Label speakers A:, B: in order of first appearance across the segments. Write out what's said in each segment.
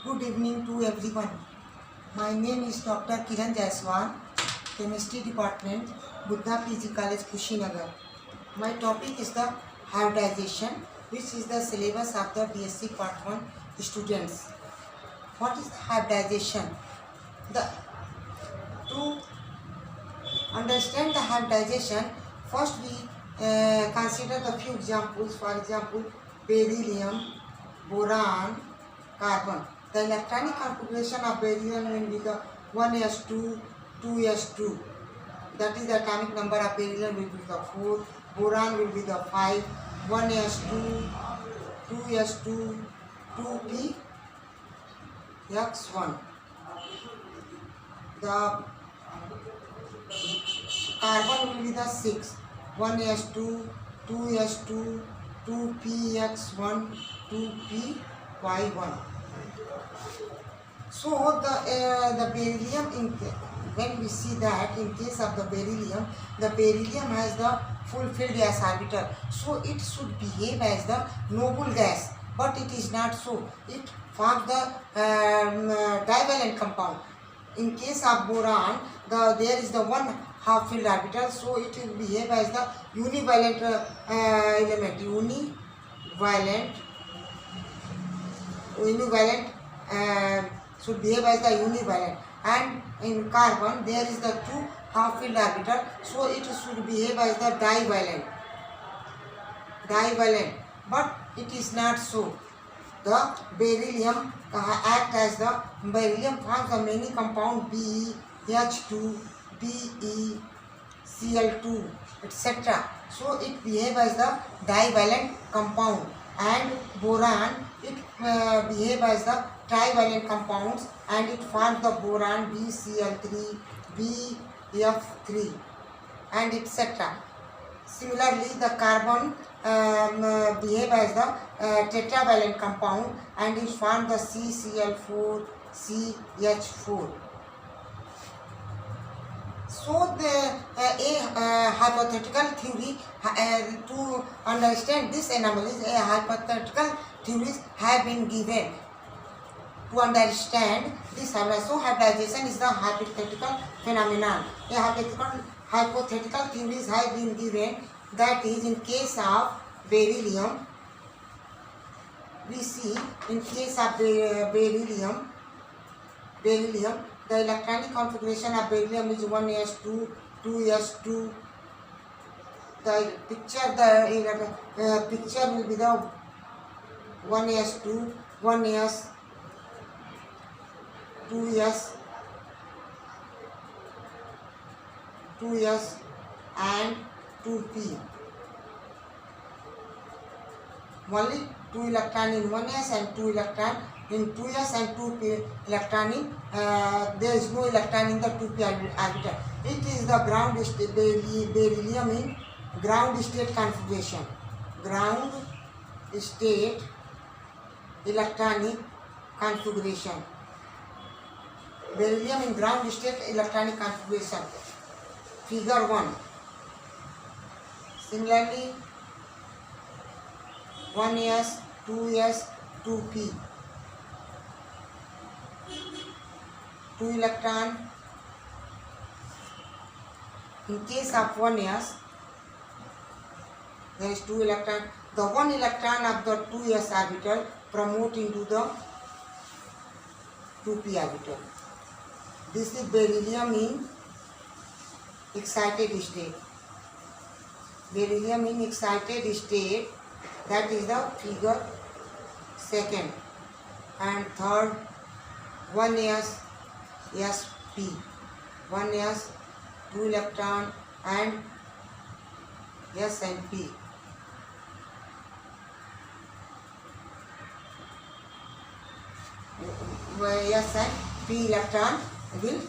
A: Good evening to everyone. My name is Dr. Kiran Jaiswal, Chemistry Department, Buddha PG College, Kushinagar. My topic is the hybridization, which is the syllabus of the BSc Part 1 students. What is hybridization? To understand the hybridization, first we consider the few examples. For example, beryllium, boron, carbon. The electronic configuration of beryllium will be the 1s2, 2s2. That is the atomic number of beryllium will be the 4. Boron will be the 5. 1s2, 2s2, 2px1. The carbon will be the 6. 1s2, 2s2, 2px1, 2py1. So the beryllium, when we see that in case of the beryllium has the full filled s orbital, so it should behave as the noble gas, but it is not so. It forms the divalent compound. In case of boron, there is the one half filled orbital, so it will behave as the univalent element. Univalent should behave as the univalent. And in carbon there is the two half filled orbital, so it should behave as the divalent. But it is not so. The beryllium beryllium forms the many compound BeH2, BeCl2, etc. So it behaves as the divalent compound. And boron, it behaves as the trivalent compounds, and it forms the boron BCl3, BF3, and etc. Similarly, the carbon behave as the tetravalent compound, and it forms the CCl4, CH4. So the hypothetical theory, to understand this anomalies, hypothetical theories have been given to understand this. So hybridization is the hypothetical phenomenon. A hypothetical theories have been given, that is, in case of beryllium, we see in case of beryllium, the electronic configuration of beryllium is 1s2, 2s2. The picture will be the 1s2, 1s, 2s, and 2p. Only 2 electron in 1s and 2 electron in 2s and 2p electron in there is no electron in the 2p orbital. It is the beryllium in ground state configuration. Ground state electronic configuration. Beryllium in ground state electronic configuration. Figure 1. Similarly, 1s, 2s, 2p. 2 electron. In case of 1s, there is 2 electron. The 1 electron of the 2s orbital promote into the 2p orbital. This is beryllium in excited state. Beryllium in excited state, that is the figure 2nd. And third, 1s, sp. 1s, 2 electron, and s and p. S and p electron will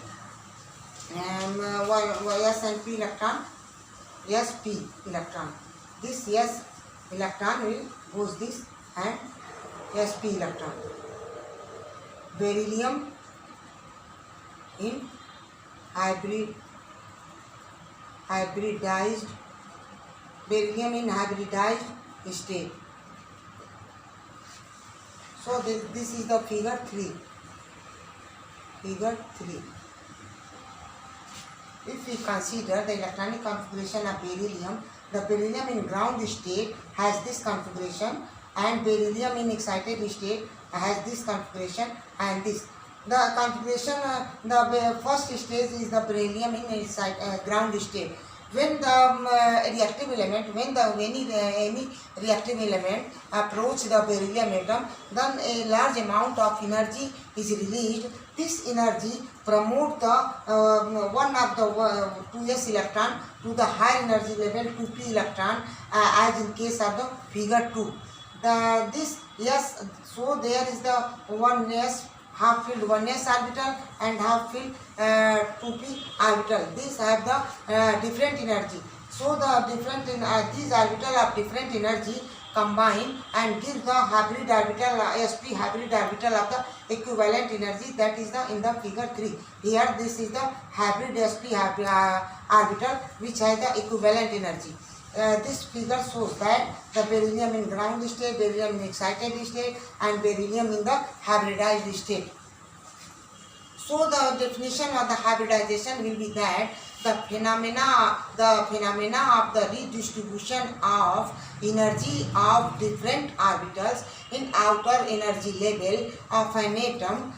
A: s and p electron, sp electron. This s electron will goes this, and sp electron. Beryllium in hybridized state. So this is the figure 3. Figure 3. If we consider the electronic configuration of beryllium, the beryllium in ground state has this configuration, and beryllium in excited state has this configuration and this. The configuration, the first stage is the beryllium in ground state. When the reactive element, when any reactive element approach the beryllium atom, then a large amount of energy is released. This energy promote the one of the 2s electron to the higher energy level 2p electron, as in case of the figure 2. So there is the 1s half filled 1s orbital and half filled 2p orbital. These have the different energy. So the these orbital of different energy combine and give the hybrid orbital, sp hybrid orbital of the equivalent energy, that is the in the figure 3. Here this is the hybrid sp orbital which has the equivalent energy. This figure shows that the beryllium in ground state, beryllium in excited state, and beryllium in the hybridized state. So the definition of the hybridization will be that the phenomena of the redistribution of energy of different orbitals in outer energy level of an atom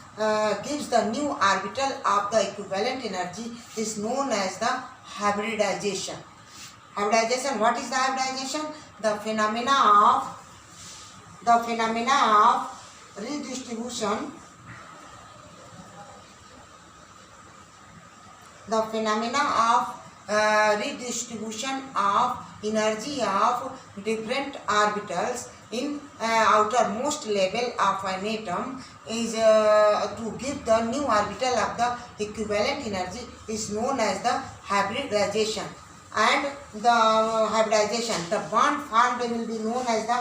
A: gives the new orbital of the equivalent energy is known as the hybridization. Hybridization. What is the hybridization? The phenomena of redistribution. The phenomena of redistribution of energy of different orbitals in outermost level of an atom is to give the new orbital of the equivalent energy is known as the hybridization. And the hybridization, the bond formed will be known as the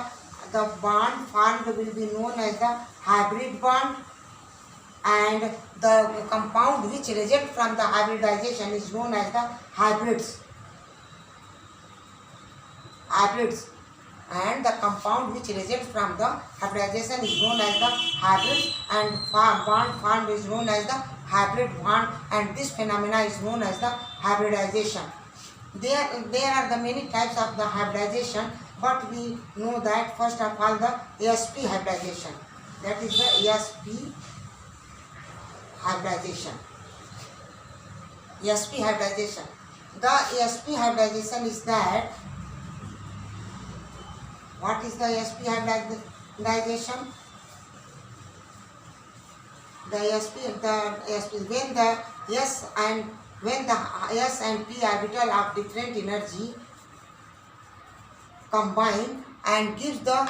A: hybrid bond, and the compound which result from the hybridization is known as the hybrids. And the compound which results from the hybridization is known as the hybrids, and bond formed is known as the hybrid bond, and this phenomena is known as the hybridization. There are the many types of the hybridization, but we know that first of all the sp hybridization, that is the sp hybridization. sp hybridization. The sp hybridization is that, what is the sp hybridization? When the s and p orbital of different energy combine and give the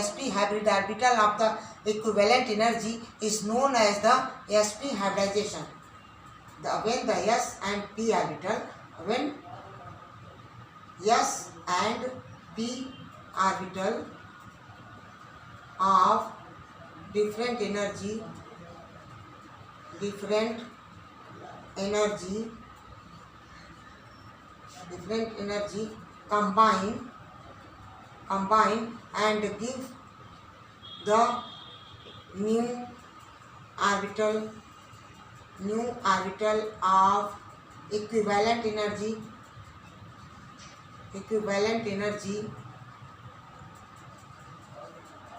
A: sp hybrid orbital of the equivalent energy is known as the sp hybridization. When the s and p orbital, when s and p orbital of different energy combine and give the new orbital of equivalent energy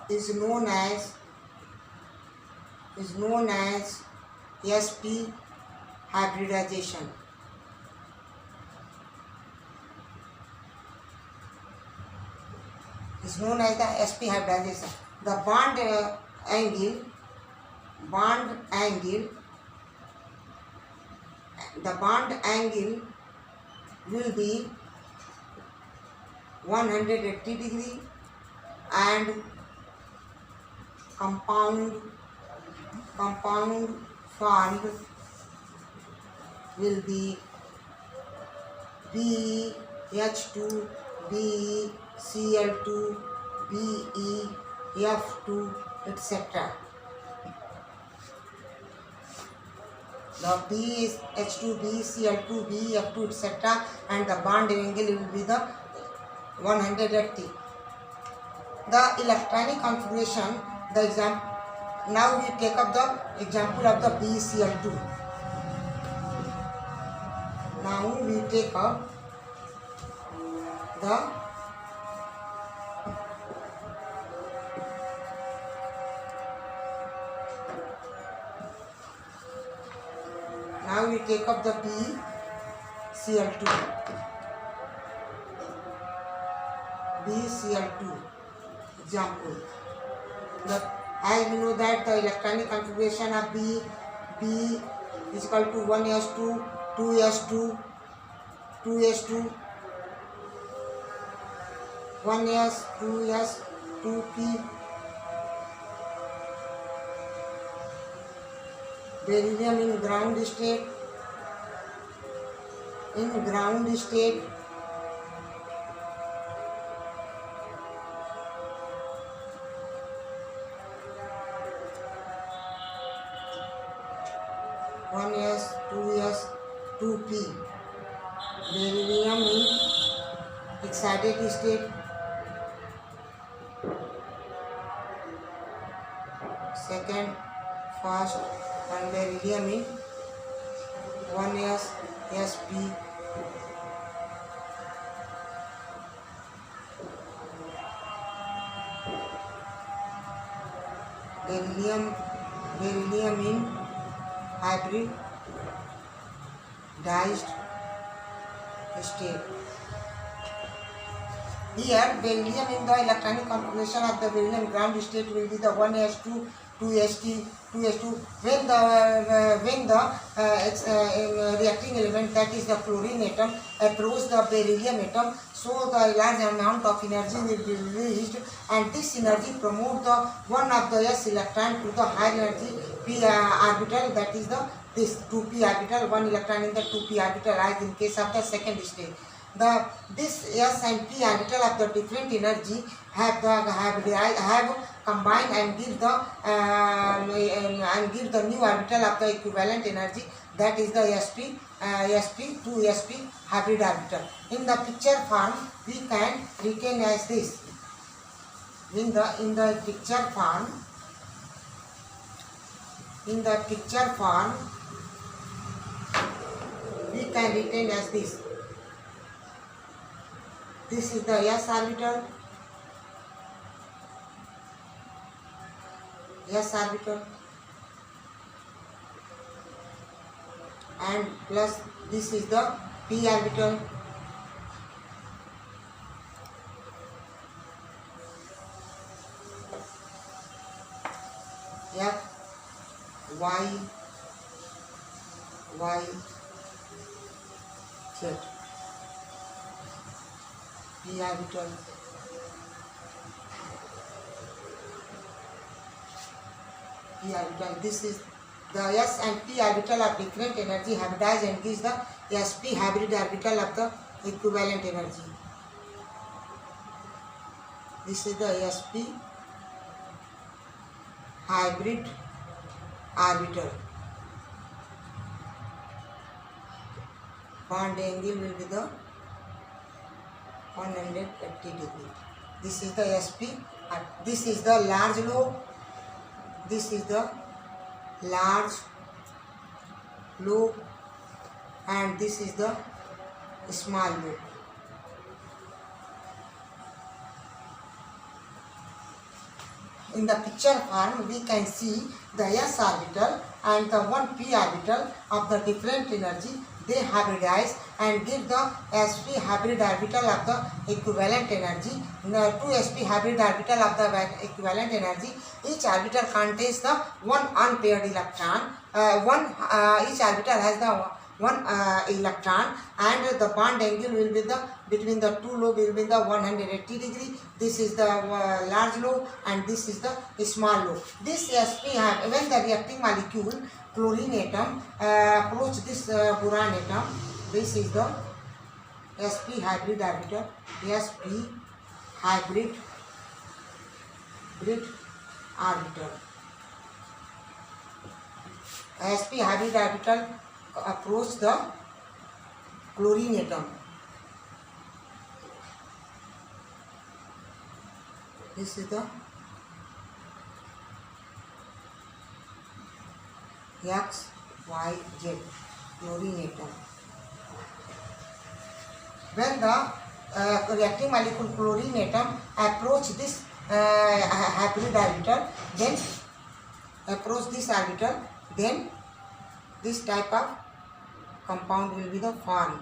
A: is known as sp hybridization. Is known as the sp hybridization. The bond angle will be 180 degree, and compound formed will be BH2, BCl2, BeF2, etc. The BH2, BCl2, BeF2, etc. and the bond angle will be the 180. the electronic configuration, the example. Now we take up the example of the BeCl2. Now we take up the BeCl2. BeCl2 example. As we know that the electronic configuration of B is equal to 1s2, 2s2, 2s2, 1s, 2s, 2p. Beryllium in ground state. 1s, 2s, 2p. Beryllium in excited state. Second, first, and beryllium in 1s, sp. Beryllium in hybridized state. Here, beryllium in the electronic configuration of the beryllium ground state will be the 1s2, 2s2. When the reacting element, that is the chlorine atom, approach the beryllium atom, so the large amount of energy will be released, and this energy promote the one of the s electron to the higher energy p orbital, that is this 2p orbital, one electron in the 2p orbital, as in case of the second stage. This s and p orbital of the different energy have combined and give the new orbital of the equivalent energy, that is the sp2sp hybrid orbital. In the picture form we can retain as this. In the picture form we can retain as this. This is the s orbital, and plus this is the p orbital, f, y, z. P orbital, this is the s and p orbital of different energy hybridized and gives the sp hybrid orbital of the equivalent energy. This is the sp hybrid orbital. Bond angle will be the 180 degree. This is the sp. This is the large lobe. This is the large lobe, and this is the small lobe. In the picture form we can see the s orbital and the 1p orbital of the different energy. They hybridize and give the sp hybrid orbital of the equivalent energy. The 2sp hybrid orbital of the equivalent energy. Each orbital contains the one unpaired electron. Each orbital has the one electron, and the bond angle will be between the two lobe will be the 180 degree. This is the large lobe and this is the small lobe. This sp when the reacting molecule chlorine atom approach this boron atom, this is the sp hybrid orbital, sp hybrid orbital. sp hybrid orbital approach the chlorine atom. This is the XYZ chlorine atom. When the reacting molecule chlorine atom approach this hybrid orbital, then this type of compound will be the formed.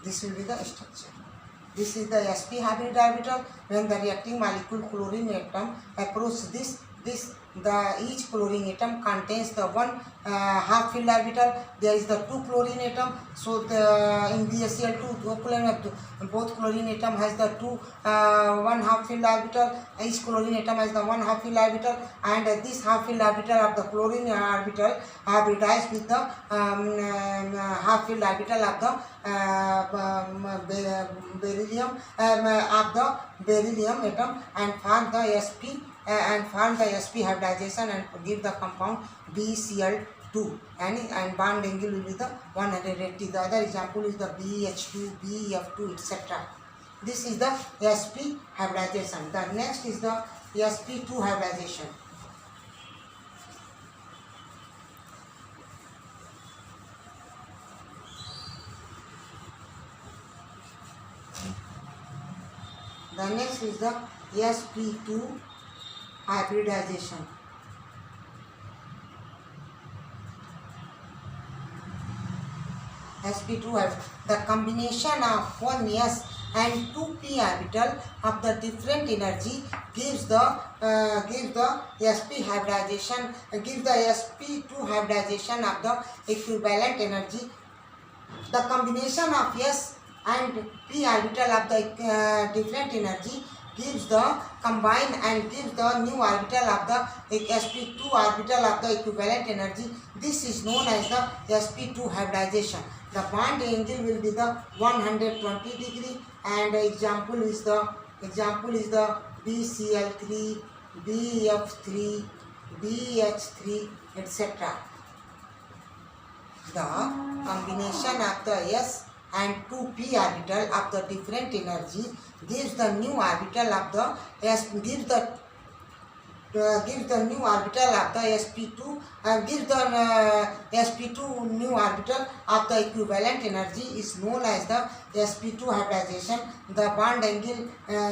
A: This will be the structure. This is the sp hybrid orbital. When the reacting molecule chlorine atom approaches each chlorine atom contains the one half filled orbital. There is the two chlorine atom. So in BaCl2 both chlorine atom has the two one half filled orbital. Each chlorine atom has the one half filled orbital, and this half filled orbital of the chlorine orbital hybridized with the half filled orbital of the beryllium atom, and form the sp hybridization and give the compound BCl2, and bond angle will be the 180. The other example is the BH2, BF2, etc. This is the sp hybridization. The next is the sp2 hybridization. The next is the sp2 hybridization. sp2 the combination of 1s and 2p orbital of the different energy gives the sp hybridization, gives the sp2 hybridization of the equivalent energy. The combination of s and p orbital of the different energy gives the combine and gives the new orbital of the sp2 orbital of the equivalent energy. This is known as the sp2 hybridization. The bond angle will be the 120 degree, and example is the BCl3, BF3, BH3, etc. The combination of the s and 2p orbital of the different energy gives the new orbital of the gives the new orbital of the sp2 and gives the sp2 new orbital of the equivalent energy is known as the sp2 hybridization. The bond angle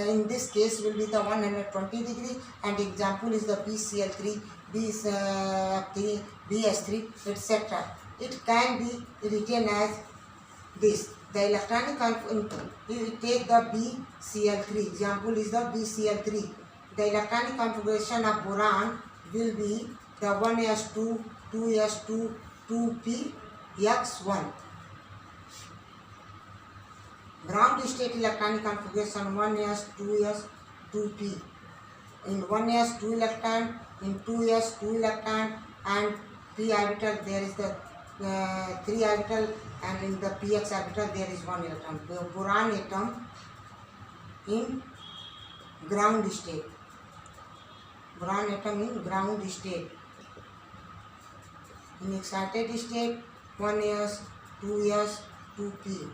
A: in this case will be the 120 degree, and example is the BCl3, BF3, BH3, etc. It can be written as this. The electronic you take the BCl3, example is the BCl3. The electronic configuration of boron will be the 1s2, 2s2, 2px1. Ground state electronic configuration 1s, 2s, 2p. In 1s 2 electron, in 2s 2 electron, and p orbital there is the 3 orbital, and in the px orbital there is 1 electron. The boron atom in ground state. Boron atom in ground state. In excited state 1s, 2s, 2p.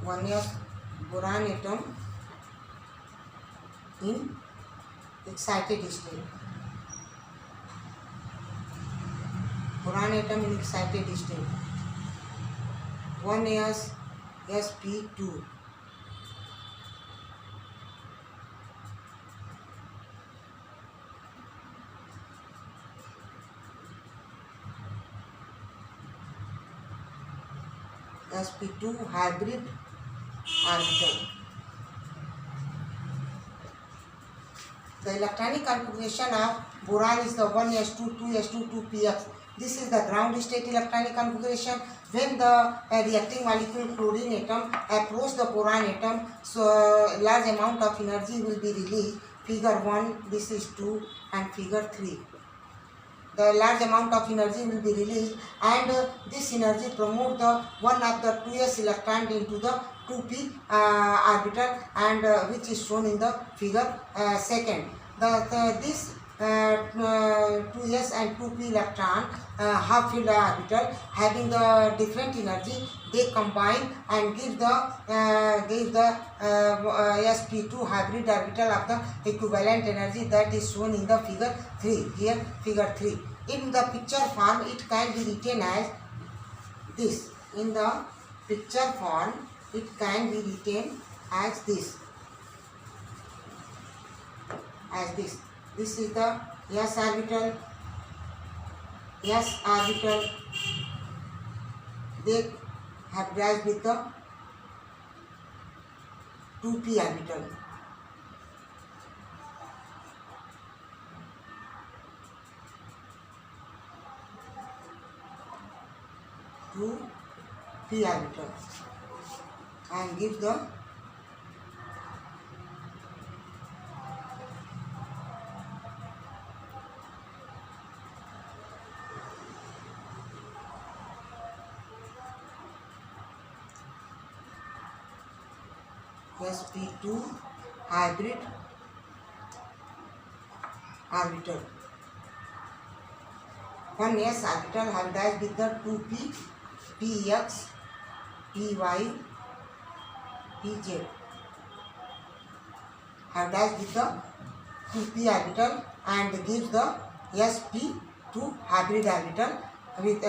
A: One is boron atom in excited state. Boron atom in excited state. 1 is sp2. sp2 hybrid orbital. The electronic configuration of boron is the 1s2, 2s2, 2px. This is the ground state electronic configuration. when the reacting molecule chlorine atom approach the boron atom, so large amount of energy will be released. Figure 1, this is 2, and figure 3. The large amount of energy will be released, and this energy promote the one of the 2s electron into the 2p orbital, and which is shown in the figure 2nd. This 2s and 2p electron half filled orbital having the different energy, they combine and give the sp2 hybrid orbital of the equivalent energy, that is shown in the figure 3. Here figure 3. In the picture form it can be written as this. In the picture form it can be written as this. This is the s orbital. They hybridized with the 2p orbital. And give the sp2 hybrid orbital. One s orbital hybridized with the 2p, px, py, pz. Hybridized with the 2p orbital and gives the sp2 hybrid orbital with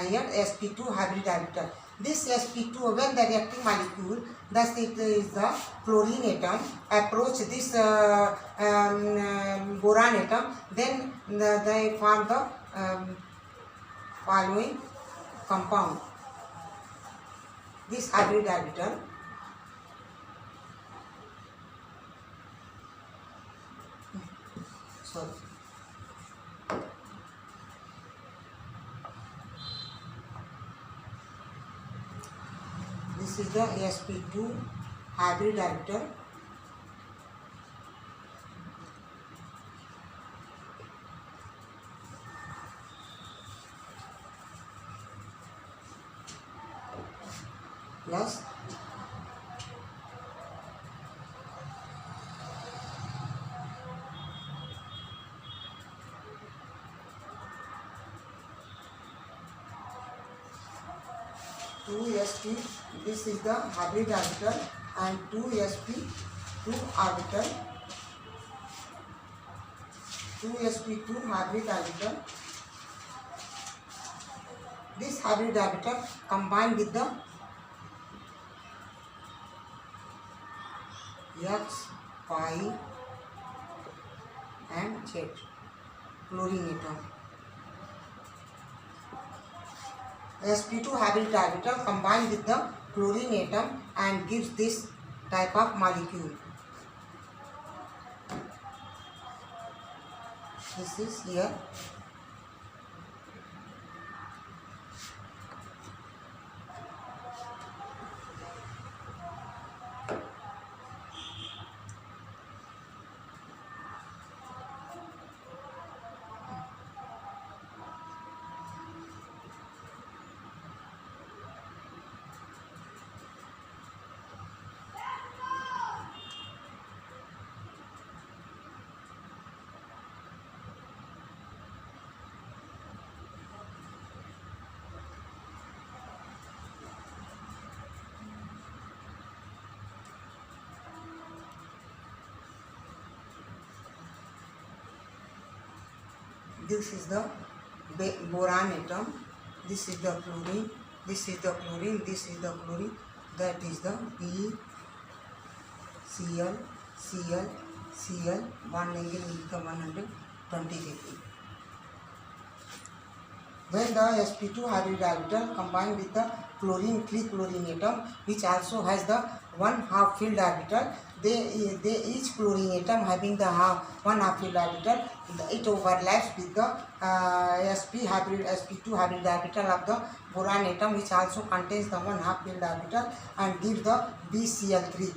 A: here sp2 hybrid orbital. This sp2, when the reacting molecule, thus it is the chlorine atom, approach this boron atom, then they form the following compound. This hybrid orbital this is the sp2 hybrid orbital. Plus sp, this is the hybrid orbital, and 2sp2 orbital, 2sp2 hybrid orbital. This hybrid orbital combined with the x, y and z chlorine atom. sp2 hybrid orbital combined with the chlorine atom and gives this type of molecule. This is here. This is the boron atom, this is the chlorine, this is the chlorine, this is the chlorine, that is the P, Cl, Cl, Cl, one angle will become 120 degree. when the sp2 hybrid orbital combined with the chlorine 3 chlorine atom, which also has the one half filled orbital, they each chlorine atom having the one half filled orbital, it overlaps with the sp2 hybrid orbital of the boron atom, which also contains the one half filled orbital, and gives the BCl3.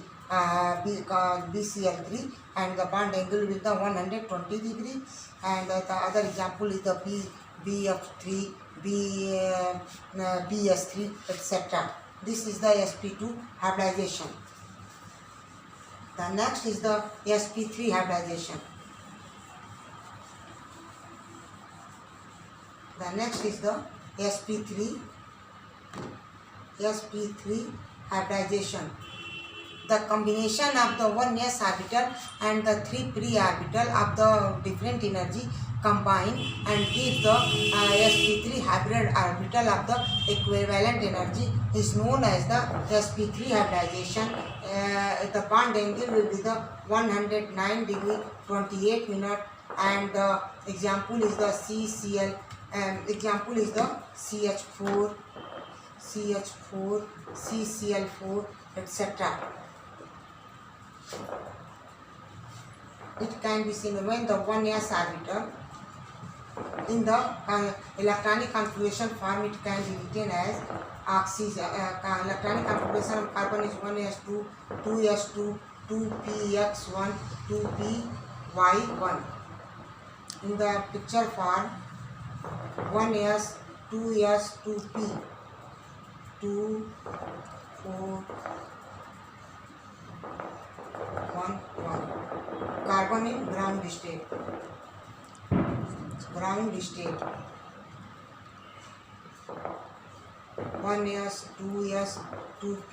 A: BCl3, and the bond angle with the 120 degree, and the other example is the BF3, BS3, etc. This is the sp2 hybridization. The next is the sp3 hybridization. The next is the sp3 hybridization. The combination of the 1s orbital and the 3 pre-orbital of the different energy combine and give the sp3 hybrid orbital of the equivalent energy is known as the sp3 hybridization. The bond angle will be the 109 degree 28 minute, and the example is the CCl, example is the CH4, CCl4, etc. It can be seen when the 1s orbital in the electronic configuration form, it can be written as oxygen. Electronic configuration of carbon is 1s2, 2s2, 2px1, 2py1. In the picture form, 1s, 2s, 2p, 2, 4, 1, 1. Carbon in ground state. Ground state. 1s, 2s, 2p.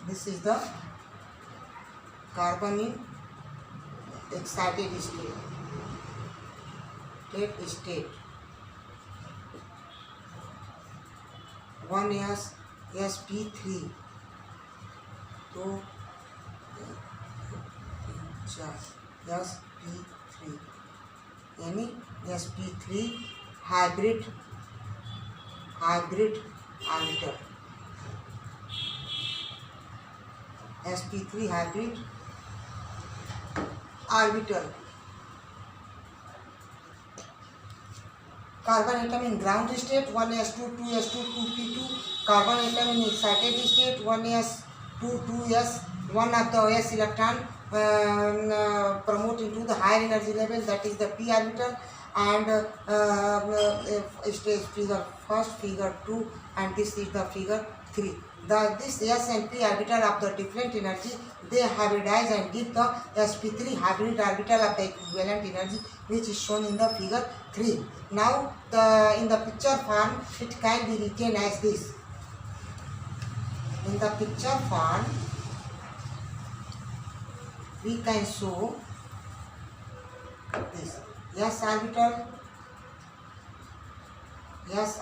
A: This is the carbon in excited state. State. 1s, sp3. तो sp3 यानी sp3 hybrid orbital. sp3 hybrid orbital. Carbon atom in ground state 1s2, 2s2, 2p2. Carbon atom in excited state 1s2, 2s. One of the s electron promote into the higher energy level, that is the p orbital, and stage figure first, figure 2, and this is the figure 3. This s and p orbital of the different energy, they hybridize and give the sp3 hybrid orbital of the equivalent energy, which is shown in the figure 3. Now in the picture form, it can be written as this. In the picture form, we can show this s orbital, s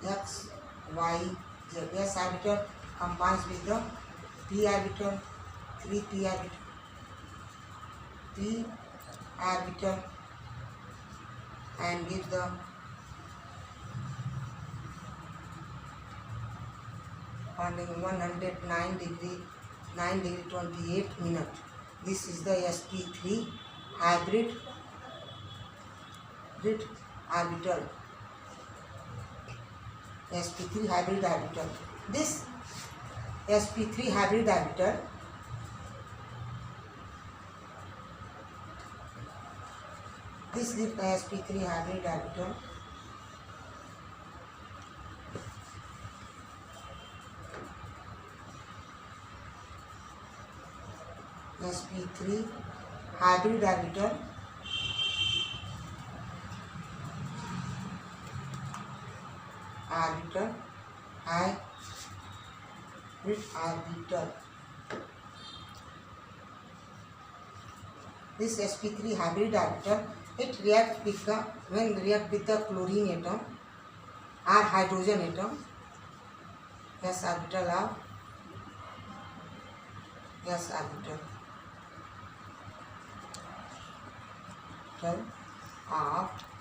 A: x, y, z. S orbital combines with the p orbital, 3p orbital, and gives the bonding 109 degree 28 minute. This is the sp3 hybrid orbital. sp3 hybrid orbital. This sp3 hybrid orbital is the sp3 hybrid orbital. sp3 hybrid orbital This sp3 hybrid orbital, it reacts with the, when react with the chlorine atom or hydrogen atom, S orbital of